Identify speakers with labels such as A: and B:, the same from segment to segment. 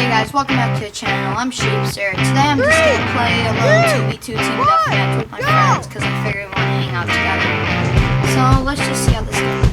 A: Hey guys, welcome back to the channel. I'm Sheepster. Today I'm just gonna play a little 2v2 team deathmatch with my friends because I figured we want to hang out together. So let's just see how this goes.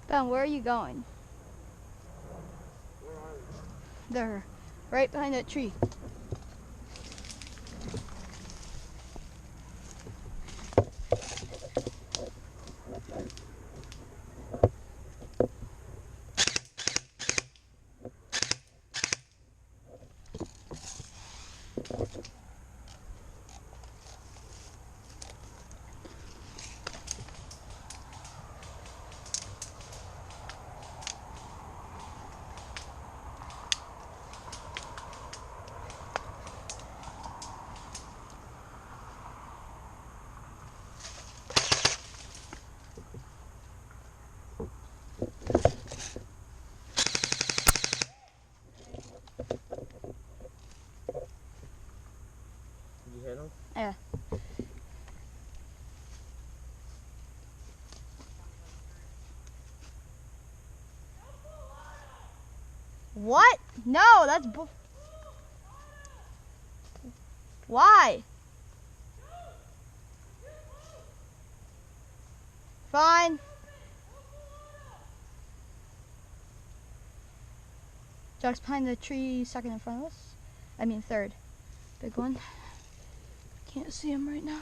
B: Ben, where are you going?
C: Where are you?
B: There, right behind that tree.
C: You hit him?
B: Yeah. What? No, that's why? Fine. Jack's behind the tree, second in front of us. I mean third. Big one. Can't see him right now.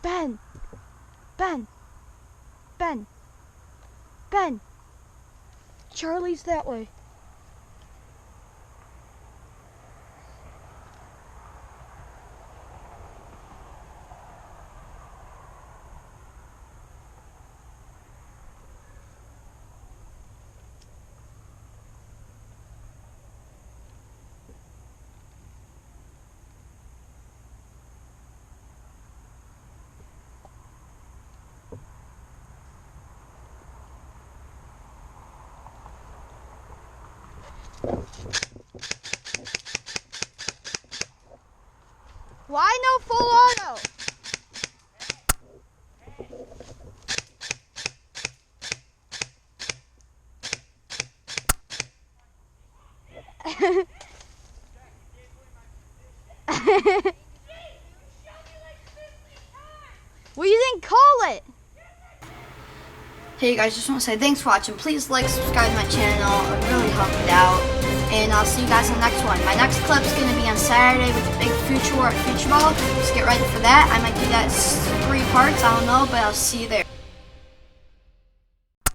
B: Ben! Ben! Ben! Ben! Charlie's that way. Why no full auto? Well, you didn't call it.
A: Hey guys, just want to say thanks for watching. Please like, subscribe to my channel. It really helped out. And I'll see you guys in the next one. My next clip's going to be on Saturday with the big Future War at Future Ball. Just get ready for that. I might do that 3 parts, I don't know, but I'll see you there.